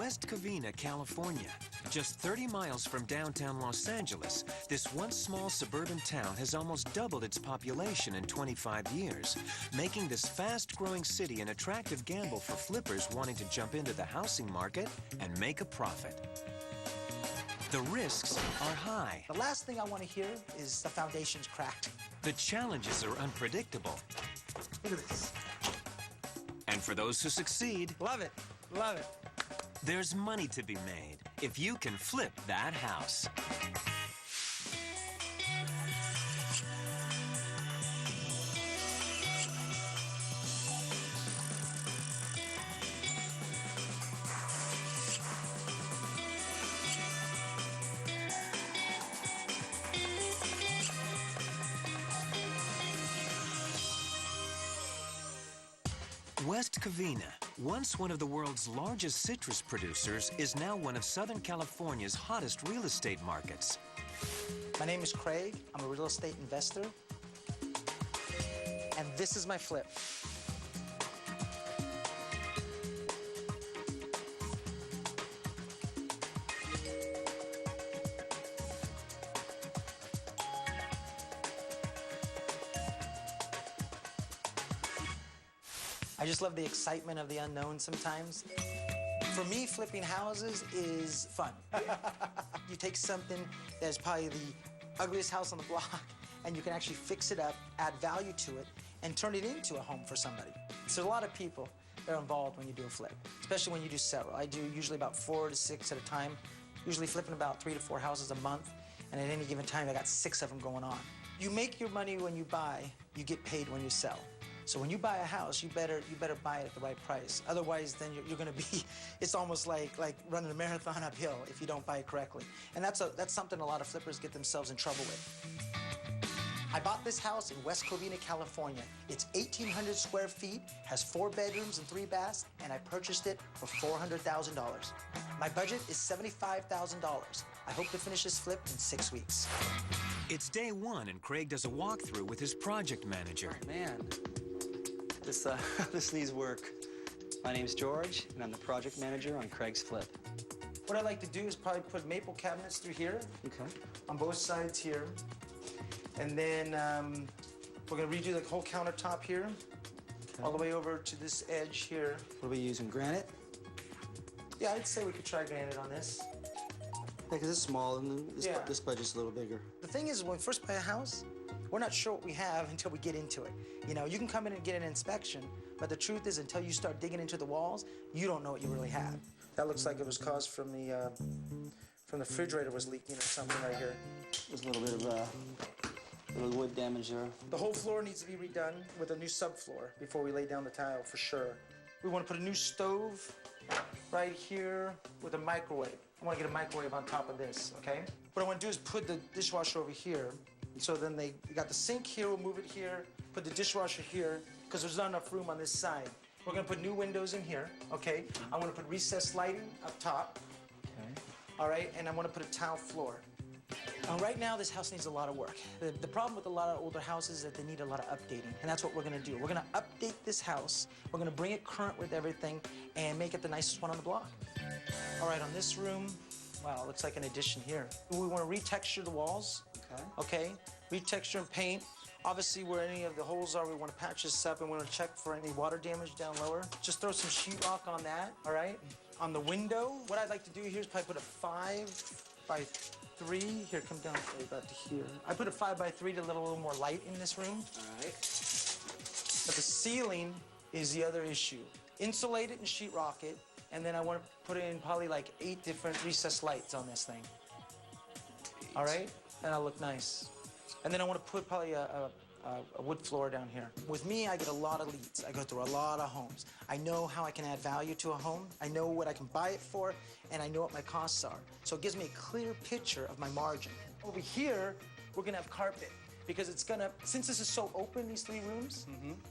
West Covina, California. Just 30 miles from downtown Los Angeles, this once small suburban town has almost doubled its population in 25 years, making this fast-growing city an attractive gamble for flippers wanting to jump into the housing market and make a profit. The risks are high. The last thing I want to hear is the foundation's cracked. The challenges are unpredictable. Look at this. And for those who succeed, Love it. Love it. there's money to be made if you can flip that house. West Covina, once one of the world's largest citrus producers, is now one of Southern California's hottest real estate markets. My name is Craig. I'm a real estate investor. And this is my flip. I just love the excitement of the unknown sometimes. For me, flipping houses is fun. You take something that's probably the ugliest house on the block, and you can actually fix it up, add value to it, and turn it into a home for somebody. So a lot of people that are involved when you do a flip, especially when you do several. I do usually about 4 to 6 at a time, usually flipping about 3 to 4 houses a month, and at any given time, I got 6 of them going on. You make your money when you buy, you get paid when you sell. So when you buy a house, you better buy it at the right price. Otherwise, then you're going to be, it's almost like running a marathon uphill if you don't buy it correctly. And that's something a lot of flippers get themselves in trouble with. I bought this house in West Covina, California. It's 1,800 square feet, has 4 bedrooms and 3 baths, and I purchased it for $400,000. My budget is $75,000. I hope to finish this flip in 6 weeks. It's day one, and Craig does a walkthrough with his project manager. Man, this needs work. My name's George, and I'm the project manager on Craig's flip. What I like to do is probably put maple cabinets through here. Okay. On both sides here. And then we're gonna redo the whole countertop here, Okay. all the way over to this edge here. What are we using, granite? Yeah, I'd say we could try granite on this. Yeah, because it's small, and this budget's a little bigger. The thing is, when we first buy a house, we're not sure what we have until we get into it. You know, you can come in and get an inspection, but the truth is, until you start digging into the walls, you don't know what you really have. That looks like it was caused from the refrigerator was leaking or something right here. There's a little bit of little wood damage there. The whole floor needs to be redone with a new subfloor before we lay down the tile, for sure. We want to put a new stove right here with a microwave. I want to get a microwave on top of this, okay? What I want to do is put the dishwasher over here. So then they got the sink here, we'll move it here, put the dishwasher here, because there's not enough room on this side. We're gonna put new windows in here, okay? I wanna put recessed lighting up top. Okay. All right, and I wanna put a tile floor. Right now, this house needs a lot of work. The problem with a lot of older houses is that they need a lot of updating, and that's what we're gonna do. We're gonna update this house, we're gonna bring it current with everything, and make it the nicest one on the block. All right, on this room, wow, it looks like an addition here. We wanna retexture the walls. Okay, retexture and paint. Obviously, where any of the holes are, we want to patch this up, and we want to check for any water damage down lower. Just throw some sheetrock on that, all right? On the window, what I'd like to do here is probably put a 5x3. Here, come down about to here. I put a 5x3 to let a little more light in this room. All right. But the ceiling is the other issue. Insulate it and sheetrock it, and then I want to put in probably like 8 different recessed lights on this thing. All right? And it'll look nice. And then I want to put probably a wood floor down here. With me, I get a lot of leads. I go through a lot of homes. I know how I can add value to a home. I know what I can buy it for, and I know what my costs are. So it gives me a clear picture of my margin. Over here, we're gonna have carpet, because it's gonna, since this is so open, these 3 rooms,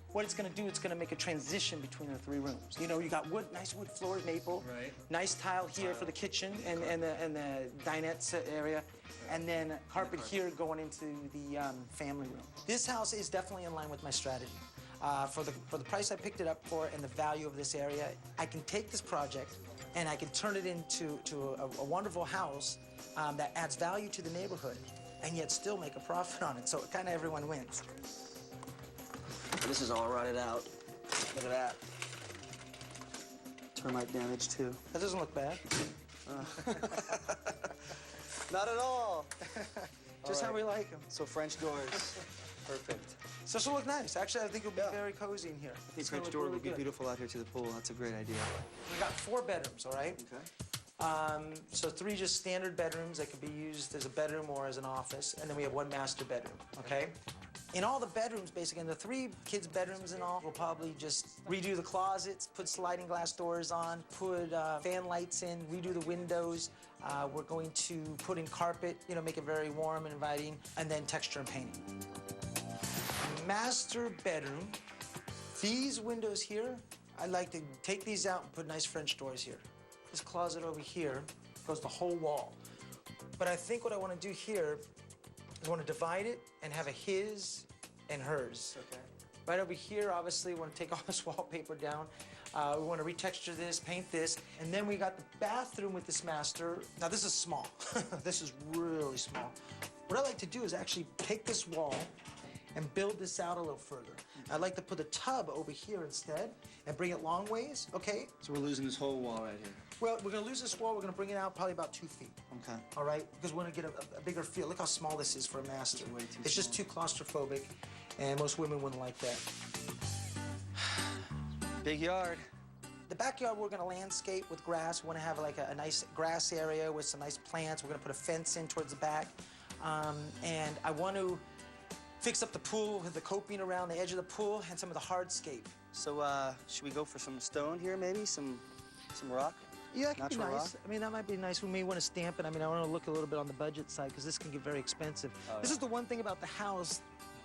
what it's gonna do, it's gonna make a transition between the 3 rooms. You know, you got wood, nice wood floors, maple, right. Nice tile here for the kitchen and the dinette area, and then carpet here going into the family room. This house is definitely in line with my strategy. For the price I picked it up for and the value of this area, I can take this project, and I can turn it into a wonderful house that adds value to the neighborhood, and yet still make a profit on it. So kind of everyone wins. This is all rotted out. Look at that. Termite damage, too. That doesn't look bad. Not at all. Just how we like them. So French doors. Perfect. So this will look nice. Actually, I think it'll be very cozy in here. I think French door would be beautiful out here to the pool. That's a great idea. We got 4 bedrooms, all right? Okay. So 3 just standard bedrooms that could be used as a bedroom or as an office, and then we have 1 master bedroom, okay? In all the bedrooms, basically, in the 3 kids' bedrooms and all, we'll probably just redo the closets, put sliding glass doors on, put fan lights in, redo the windows. We're going to put in carpet, you know, make it very warm and inviting, and then texture and painting. Master bedroom. These windows here, I'd like to take these out and put nice French doors here. This closet over here goes the whole wall. But I think what I want to do here is I want to divide it and have a his and hers. Okay. Right over here, obviously, we want to take all this wallpaper down. We want to retexture this, paint this, and then we got the bathroom with this master. Now, this is small. This is really small. What I like to do is actually take this wall and build this out a little further. I'd like to put a tub over here instead and bring it long ways, okay? So we're losing this whole wall right here. Well, we're gonna lose this wall. We're gonna bring it out probably about 2 feet. Okay. All right? Because we're gonna get a bigger feel. Look how small this is for a master. It's way too It's just too claustrophobic, and most women wouldn't like that. Big yard. The backyard, we're gonna landscape with grass. We wanna have like a nice grass area with some nice plants. We're gonna put a fence in towards the back. And I want to fix up the pool with the coping around the edge of the pool and some of the hardscape. So, should we go for some stone here, maybe? Some rock? Yeah, that could be Natural nice. rock? I mean, that might be nice. We may want to stamp it. I mean, I want to look a little bit on the budget side because this can get very expensive. This is the one thing about the house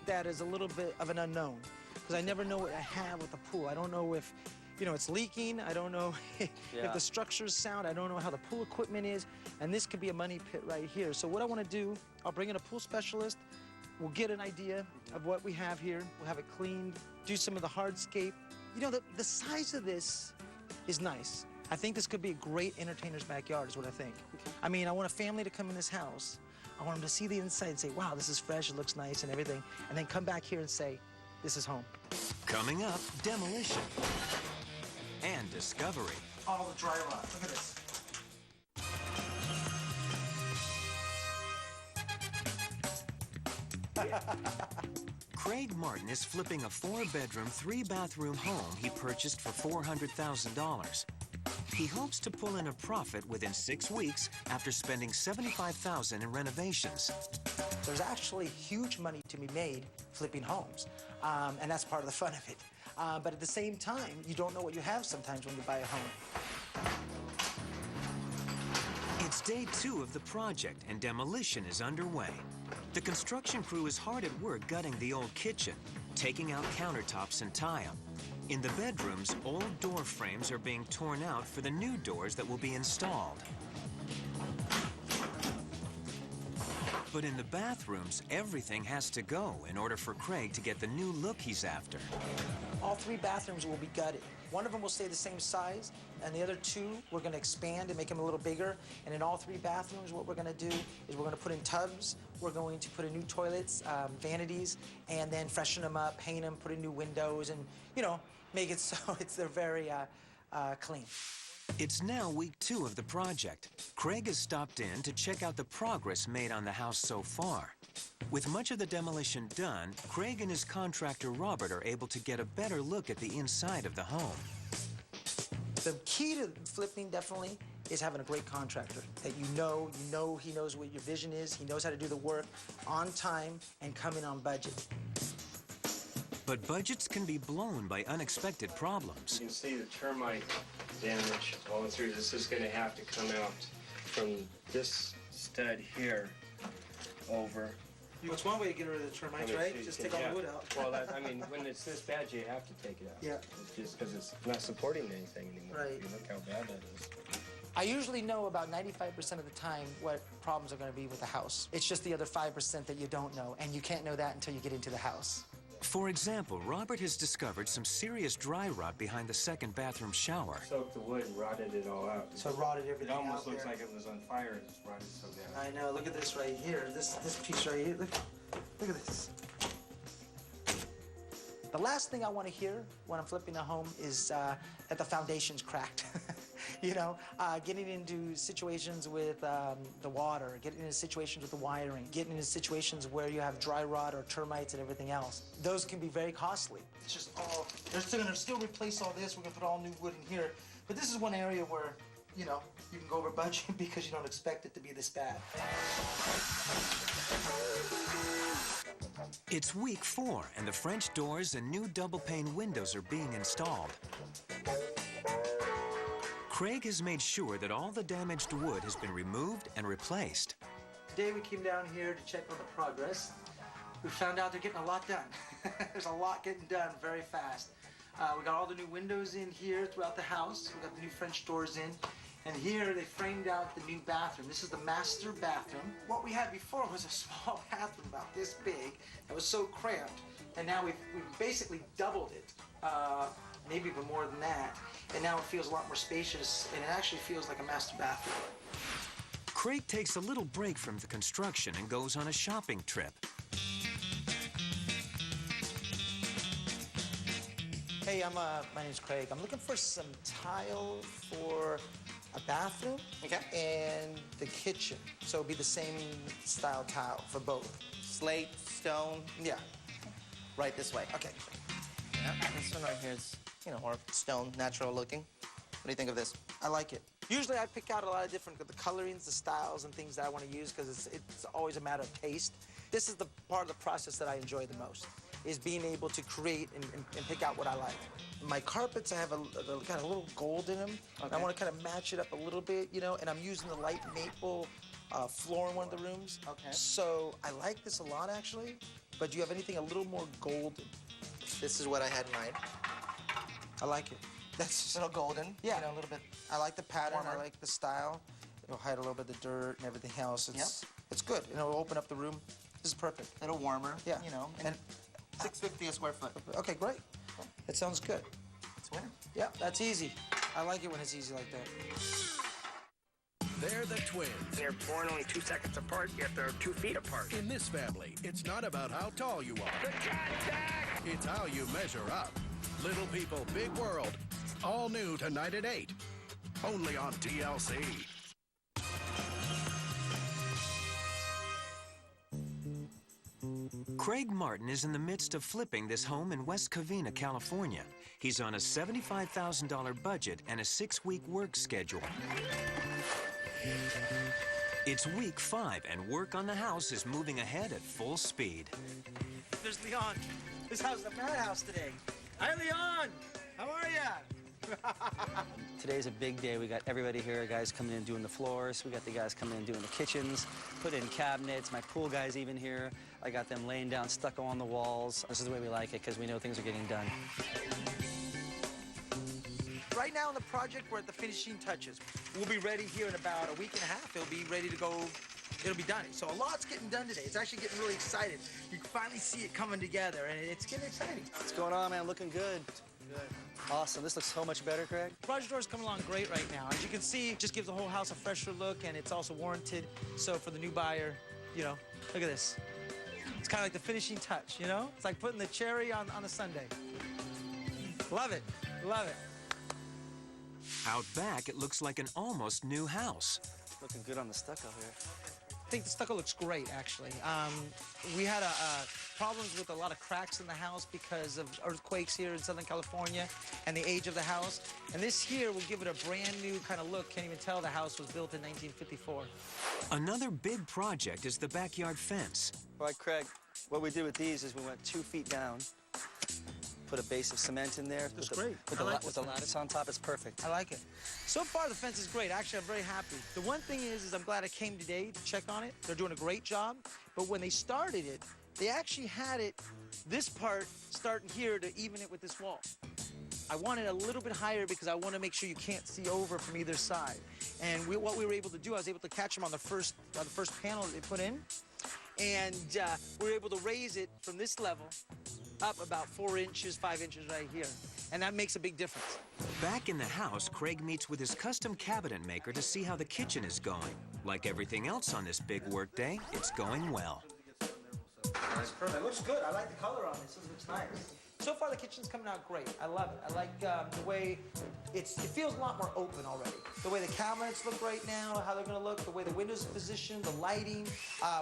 that is a little bit of an unknown because I never know what I have with the pool. I don't know if, you know, it's leaking. I don't know if the structure's sound. I don't know how the pool equipment is. And this could be a money pit right here. So what I want to do, I'll bring in a pool specialist. We'll get an idea of what we have here. We'll have it cleaned, do some of the hardscape. You know, the size of this is nice. I think this could be a great entertainer's backyard is what I think. I mean, I want a family to come in this house. I want them to see the inside and say, wow, this is fresh, it looks nice and everything. And then come back here and say, this is home. Coming up, demolition and discovery. All the dry rot, look at this. Craig Martin is flipping a 4-bedroom, 3-bathroom home he purchased for $400,000. He hopes to pull in a profit within 6 weeks after spending $75,000 in renovations. There's actually huge money to be made flipping homes, and that's part of the fun of it. But at the same time, you don't know what you have sometimes when you buy a home. It's day 2 of the project, and demolition is underway. The construction crew is hard at work gutting the old kitchen, taking out countertops and tile. In the bedrooms, old door frames are being torn out for the new doors that will be installed. But in the bathrooms, everything has to go in order for Craig to get the new look he's after. All 3 bathrooms will be gutted. One of them will stay the same size, and the other 2 we're going to expand and make them a little bigger. And in all 3 bathrooms, what we're going to do is we're going to put in tubs. We're going to put in new toilets, vanities, and then freshen them up, paint them, put in new windows, and, you know, make it so they're very clean. It's now week 2 of the project. Craig has stopped in to check out the progress made on the house so far. With much of the demolition done, Craig and his contractor Robert are able to get a better look at the inside of the home. The key to flipping definitely is having a great contractor that you know he knows what your vision is, he knows how to do the work on time and come in on budget. But budgets can be blown by unexpected problems. You can see the termite damage all through. This is going to have to come out from this stud here over. That's one way to get rid of the termites, right? Just take all the wood out. Well, I mean, when it's this bad, you have to take it out. Yeah. It's just because it's not supporting anything anymore. Right. You look how bad that is. I usually know about 95% of the time what problems are going to be with the house. It's just the other 5% that you don't know, and you can't know that until you get into the house. For example, Robert has discovered some serious dry rot behind the second bathroom shower. Soaked the wood and rotted it all out. So it rotted It everything almost out looks there. like it was on fire. It's rotted so bad. I know. Look at this right here. This piece right here. Look at this. The last thing I want to hear when I'm flipping a home is that the foundation's cracked. You know, getting into situations with the water, getting into situations with the wiring, getting into situations where you have dry rot or termites and everything else. Those can be very costly. It's just all, they're still gonna replace all this. We're gonna put all new wood in here. But this is one area where, you know, you can go over budget because you don't expect it to be this bad. It's week 4, and the French doors and new double-pane windows are being installed. Craig has made sure that all the damaged wood has been removed and replaced. Today we came down here to check on the progress. We found out they're getting a lot done. There's a lot getting done very fast. We got all the new windows in here throughout the house. We got the new French doors in. And here they framed out the new bathroom. This is the master bathroom. What we had before was a small bathroom about this big. It was so cramped. And now we've basically doubled it. Maybe even more than that. And now it feels a lot more spacious, and it actually feels like a master bathroom. Craig takes a little break from the construction and goes on a shopping trip. Hey, my name's Craig. I'm looking for some tile for a bathroom and the kitchen. So it'll be the same style tile for both. Slate, stone, Yeah. right this way. Okay. Yeah, this one right here is, you know, more stone, natural looking. What do you think of this? I like it. Usually I pick out a lot of different, the colorings, the styles, and things that I want to use because it's always a matter of taste. This is the part of the process that I enjoy the most, is being able to create and pick out what I like. My carpets, I have a kind of a little gold in them. And I want to kind of match it up a little bit, you know, and I'm using the light maple floor in one of the rooms. Okay. So I like this a lot, actually. But do you have anything a little more golden? This is what I had in mind. I like it. That's A little golden. Yeah. You know, a little bit. I like the pattern. I Warmer. like the style. It'll hide a little bit of the dirt and everything else. It's good. And it'll open up the room. This is perfect. A little warmer. Yeah. You know, and $6.50 a square foot. Okay, great. It sounds good. It's winter. Yeah, that's easy. I like it when it's easy like that. They're the twins. They're born only 2 seconds apart, yet they're 2 feet apart. In this family, it's not about how tall you are. It's how you measure up. Little People, Big World. All new tonight at 8. Only on TLC. Craig Martin is in the midst of flipping this home in West Covina, California. He's on a $75,000 budget and a 6-week work schedule. It's week 5, and work on the house is moving ahead at full speed. There's Leon. This house is a madhouse today. Hi, Leon. How are ya? Today's a big day. We got everybody here, guys coming in doing the floors. We got the guys coming in doing the kitchens, putting in cabinets. My pool guy's even here. I got them laying down stucco on the walls. This is the way we like it because we know things are getting done. Right now in the project, we're at the finishing touches. We'll be ready here in about a week and a half. It'll be ready to go. It'll be done. So a lot's getting done today. It's actually getting really excited. You can finally see it coming together, and it's getting exciting. What's going on, man? Looking good. Awesome. This looks so much better, Craig. Project door's coming along great right now. As you can see, it just gives the whole house a fresher look, and it's also warranted. So for the new buyer, you know, look at this. It's kind of like the finishing touch, you know? It's like putting the cherry on the sundae. Love it. Love it. Out back, it looks like an almost new house. Looking good on the stucco here. I think the stucco looks great, actually. We had problems with a lot of cracks in the house because of earthquakes here in Southern California and the age of the house. And this here will give it a brand new kind of look. Can't even tell the house was built in 1954. Another big project is the backyard fence. All right, Craig, what we did with these is we went 2 feet down, put a base of cement in there. That's great. With the lattice on top, it's perfect. I like it. So far, the fence is great. Actually, I'm very happy. The one thing is I'm glad I came today to check on it. They're doing a great job. But when they started it, they actually had it, this part starting here to even it with this wall. I want it a little bit higher because I want to make sure you can't see over from either side. And what we were able to do, I was able to catch them on the first panel that they put in. And we're able to raise it from this level up about 4 inches, 5 inches right here. And that makes a big difference. Back in the house, Craig meets with his custom cabinet maker to see how the kitchen is going. Like everything else on this big work day, it's going well. That's perfect. It looks good. I like the color on this. It looks nice. So far, the kitchen's coming out great. I love it. I like the way it feels a lot more open already. The way the cabinets look right now, how they're going to look, the way the windows are positioned, the lighting.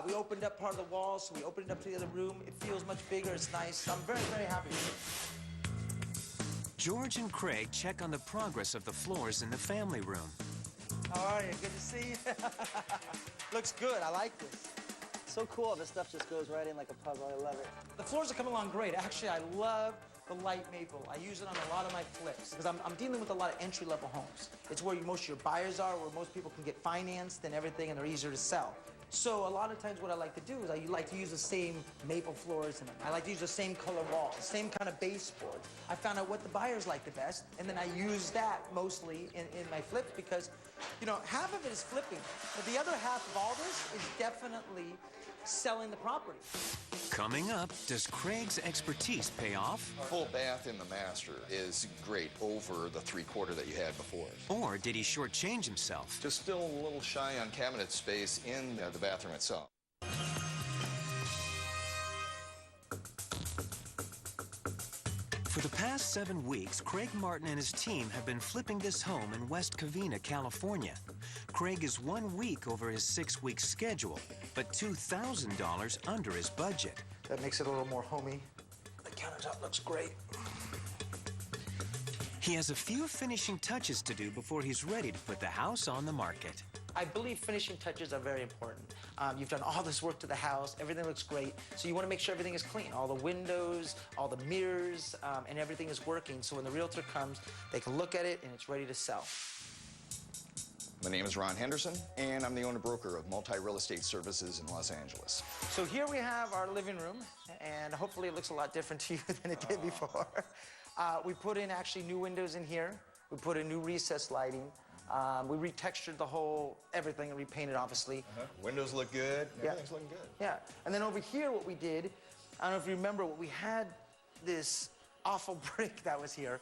We opened up part of the wall, so we opened it up to the other room. It feels much bigger. It's nice. I'm very, very happy with it. George and Craig check on the progress of the floors in the family room. How are you? Good to see you. Looks good. I like this. So cool. This stuff just goes right in like a puzzle. I love it. The floors are coming along great. Actually, I love the light maple. I use it on a lot of my flips because I'm dealing with a lot of entry-level homes. It's where most of your buyers are, where most people can get financed and everything, and they're easier to sell. So a lot of times what I like to do is I like to use the same maple floors in them. I like to use the same color walls, same kind of baseboard. I found out what the buyers like the best, and then I use that mostly in my flips because, you know, half of it is flipping, but the other half of all this is definitely selling the property. Coming up, does Craig's expertise pay off? Full bath in the master is great over the 3/4 that you had before. Or did he shortchange himself? Just still a little shy on cabinet space in the bathroom itself. For the past 7 weeks, Craig Martin and his team have been flipping this home in West Covina, California. Craig is 1 week over his 6-week schedule, but $2,000 under his budget. That makes it a little more homey. The countertop looks great. He has a few finishing touches to do before he's ready to put the house on the market. I believe finishing touches are very important. You've done all this work to the house, everything looks great, so you want to make sure everything is clean. All the windows, all the mirrors, and everything is working, so when the realtor comes, they can look at it and it's ready to sell. My name is Ron Henderson, and I'm the owner-broker of Multi-Real Estate Services in Los Angeles. So here we have our living room, and hopefully it looks a lot different to you than it did before. We put in actually new windows in here. We put in new recessed lighting. We retextured the whole everything and repainted, obviously. Windows look good. Yeah. Everything's looking good. Yeah, and then over here what we did, I don't know if you remember, we had this awful brick that was here,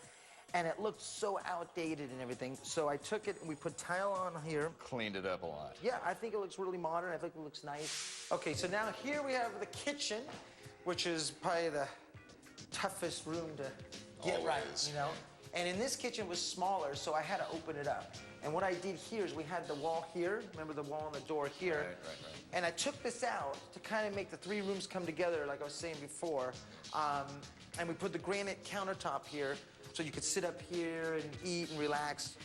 and it looked so outdated and everything. So I took it and we put tile on here. Cleaned it up a lot. Yeah, I think it looks really modern. I think it looks nice. Okay, so now here we have the kitchen, which is probably the toughest room to get right, you know? And in this kitchen it was smaller, so I had to open it up. And what I did here is we had the wall here, remember the wall and the door here? Right. And I took this out to kind of make the 3 rooms come together, like I was saying before. And we put the granite countertop here, so you could sit up here and eat and relax.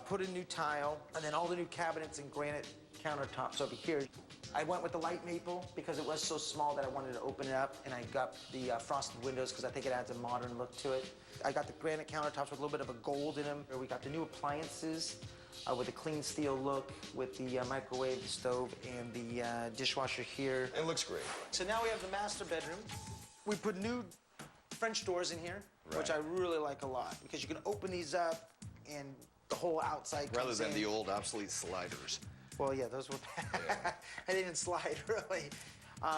Put a new tile, and then all the new cabinets and granite countertops over here. I went with the light maple because it was so small that I wanted to open it up, and I got the frosted windows because I think it adds a modern look to it. I got the granite countertops with a little bit of a gold in them. We got the new appliances with a clean steel look, with the microwave, the stove, and the dishwasher here. It looks great. So now we have the master bedroom. We put new French doors in here, which I really like a lot, because you can open these up and the whole outside Rather comes than in. the old obsolete sliders. Well, yeah, those were bad. I didn't slide, really.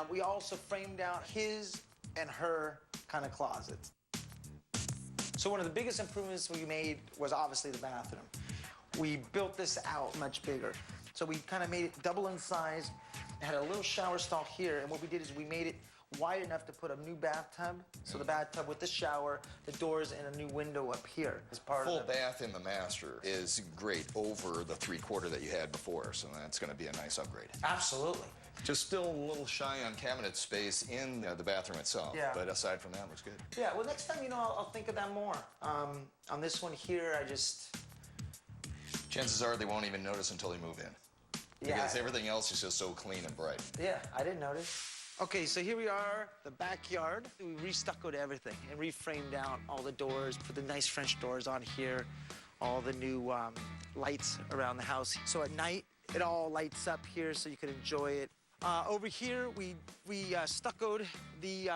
We also framed out his and her kind of closets. So one of the biggest improvements we made was obviously the bathroom. We built this out much bigger. So we kind of made it double in size. It had a little shower stall here, and what we did is we made it wide enough to put a new bathtub. So the bathtub with the shower, the doors, and a new window up here as part Full of the... bath in the master is great over the 3/4 that you had before, so that's going to be a nice upgrade. Absolutely. Just still a little shy on cabinet space in the bathroom itself. Yeah. But aside from that, looks good. Yeah, well, next time, you know, I'll think of that more. On this one here, I just... Chances are they won't even notice until they move in. Yeah. Because everything else is just so clean and bright. Yeah, I didn't notice. Okay, so here we are, the backyard. We re-stuccoed everything and reframed out all the doors, put the nice French doors on here, all the new lights around the house. So at night, it all lights up here so you can enjoy it. Over here, we stuccoed the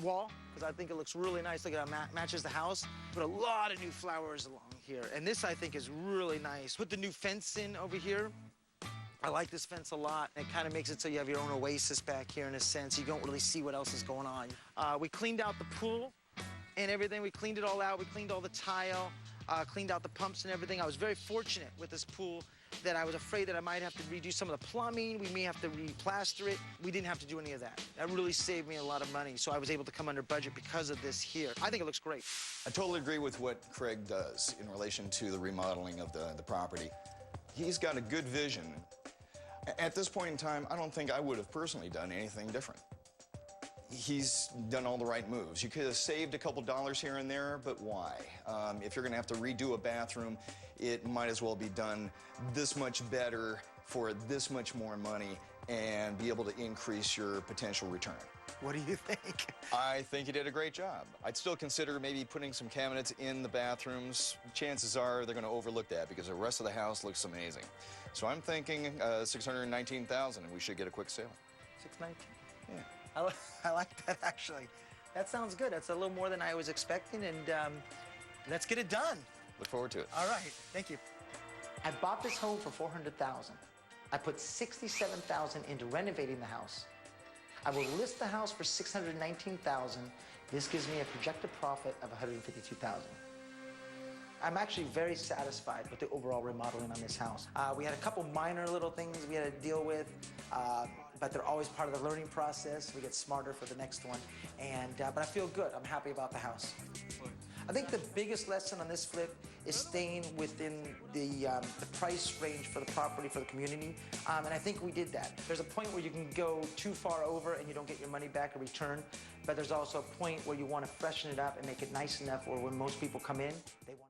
wall, because I think it looks really nice. Look at how it matches the house. Put a lot of new flowers along here. And this, I think, is really nice. Put the new fence in over here. I like this fence a lot. It kind of makes it so you have your own oasis back here in a sense. You don't really see what else is going on. We cleaned out the pool and everything. We cleaned it all out. We cleaned all the tile, cleaned out the pumps and everything. I was very fortunate with this pool that I was afraid that I might have to redo some of the plumbing. We may have to replaster it. We didn't have to do any of that. That really saved me a lot of money, so I was able to come under budget because of this here. I think it looks great. I totally agree with what Craig does in relation to the remodeling of the property. He's got a good vision. At this point in time, I don't think I would have personally done anything different. He's done all the right moves. You could have saved a couple dollars here and there, but why? If you're gonna have to redo a bathroom, it might as well be done this much better for this much more money and be able to increase your potential return. What do you think? I think you did a great job. I'd still consider maybe putting some cabinets in the bathrooms. Chances are they're gonna overlook that because the rest of the house looks amazing. So I'm thinking $619,000 and we should get a quick sale. 619. Yeah. I like that, actually. That sounds good. That's a little more than I was expecting, and let's get it done. Look forward to it. All right, thank you. I bought this home for $400,000. I put $67,000 into renovating the house. I will list the house for $619,000. This gives me a projected profit of $152,000. I'm actually very satisfied with the overall remodeling on this house. We had a couple minor little things we had to deal with, but they're always part of the learning process. We get smarter for the next one, but I feel good. I'm happy about the house. I think the biggest lesson on this flip is staying within the price range for the property, for the community, and I think we did that. There's a point where you can go too far over and you don't get your money back or return, but there's also a point where you want to freshen it up and make it nice enough where when most people come in, they want